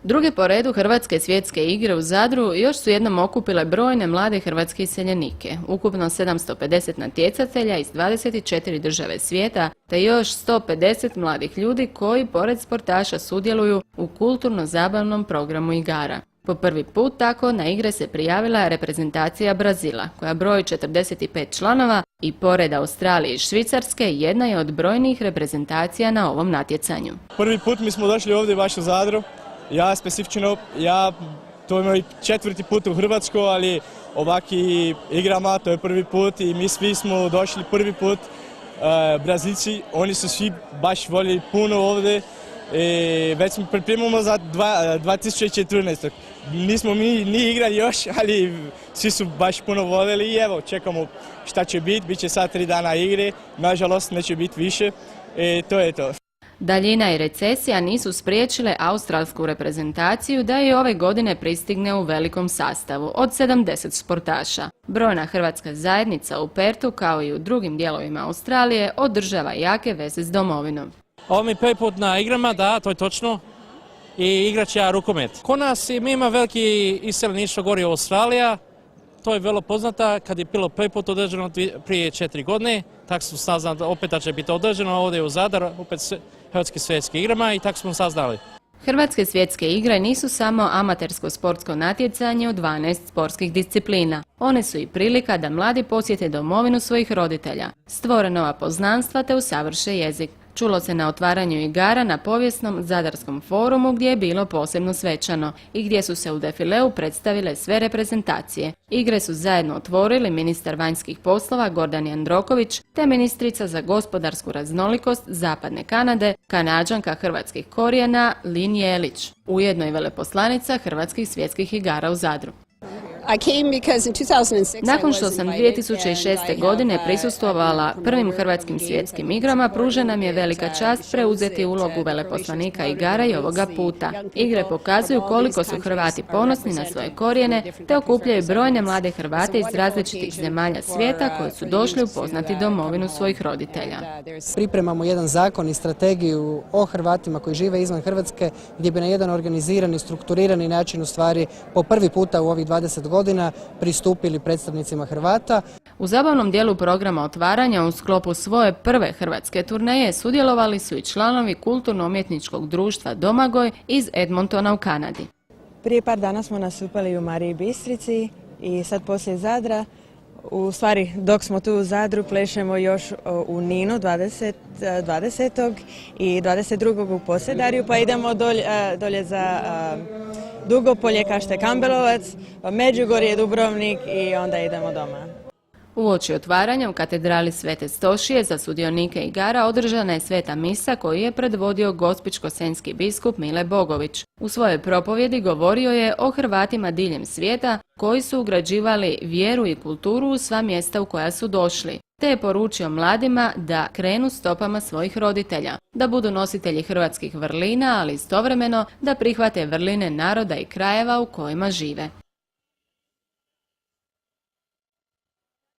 Druge po redu Hrvatske svjetske igre u Zadru još su jednom okupile brojne mlade hrvatske iseljenike, ukupno 750 natjecatelja iz 24 države svijeta, te još 150 mladih ljudi koji pored sportaša sudjeluju u kulturno-zabavnom programu igara. Po prvi put tako na igre se prijavila reprezentacija Brazila, koja broji 45 članova i pored Australije i Švicarske jedna je od brojnih reprezentacija na ovom natjecanju. Prvi put mi smo došli ovdje baš u Zadru. Ja specifično, to je moj 4. put u Hrvatsku, ali ovaki igrama, to je prvi put i mi svi smo došli prvi put. Brazilci, oni su svi baš voljeli puno ovdje. Već smo pripremamo za 2014. Nismo mi ni igrali još, ali svi su baš puno voljeli i evo, čekamo šta će biti. Biće sad 3 dana igre, nažalost neće biti više. To je to. Daljina i recesija nisu spriječile australsku reprezentaciju da i ove godine pristigne u velikom sastavu od 70 sportaša. Brojna hrvatska zajednica u Perthu, kao i u drugim dijelovima Australije, održava jake veze s domovinom. Ovo mi je prvi put na igrama, da, to je točno. I igrat će ja rukomet. Kod nas mi ima veliki iseljeništvo gori u Australija. To je vrlo poznata, kad je bilo prvi put održano prije 4 godine, tako smo saznali opet da će biti održano ovdje u Zadar, opet Hrvatske svjetske igrama i tako smo saznali. Hrvatske svjetske igre nisu samo amatersko sportsko natjecanje u 12 sportskih disciplina. One su i prilika da mladi posjete domovinu svojih roditelja, stvore nova poznanstva te usavrše jezik. Čulo se na otvaranju igara na povijesnom Zadarskom forumu gdje je bilo posebno svečano i gdje su se u defileu predstavile sve reprezentacije. Igre su zajedno otvorili ministar vanjskih poslova Gordan Jandroković te ministrica za gospodarsku raznolikost Zapadne Kanade, Kanađanka hrvatskih korijena Lin Jelić, ujedno i veleposlanica Hrvatskih svjetskih igara u Zadru. Nakon što sam 2006. godine prisustvovala prvim hrvatskim svjetskim igrama, pružena mi je velika čast preuzeti ulogu veleposlanika igara i ovoga puta. Igre pokazuju koliko su Hrvati ponosni na svoje korijene, te okupljaju brojne mlade Hrvate iz različitih zemalja svijeta koji su došli upoznati domovinu svojih roditelja. Pripremamo jedan zakon i strategiju o Hrvatima koji žive izvan Hrvatske, gdje bi na jedan organizirani, strukturirani način u stvari po prvi puta u ovih 20 godina pristupili predstavnicima Hrvata. U zabavnom dijelu programa otvaranja u sklopu svoje prve hrvatske turneje sudjelovali su i članovi kulturno-umjetničkog društva Domagoj iz Edmontona u Kanadi. Prije par dana smo nastupali u Mariji Bistrici i sad poslije Zadra. U stvari, dok smo tu u Zadru, plešemo još u Ninu 20. i 22. u Posedarju, pa idemo dolje za Dugopolje, Kašte Kambelovac, Međugorje, Dubrovnik i onda idemo doma. Uoči otvaranja u katedrali Svete Stošije za sudionike igara održana je sveta misa koju je predvodio gospićko-senjski biskup Mile Bogović. U svojoj propovjedi govorio je o Hrvatima diljem svijeta koji su ugrađivali vjeru i kulturu u sva mjesta u koja su došli, te je poručio mladima da krenu stopama svojih roditelja, da budu nositelji hrvatskih vrlina, ali istovremeno da prihvate vrline naroda i krajeva u kojima žive.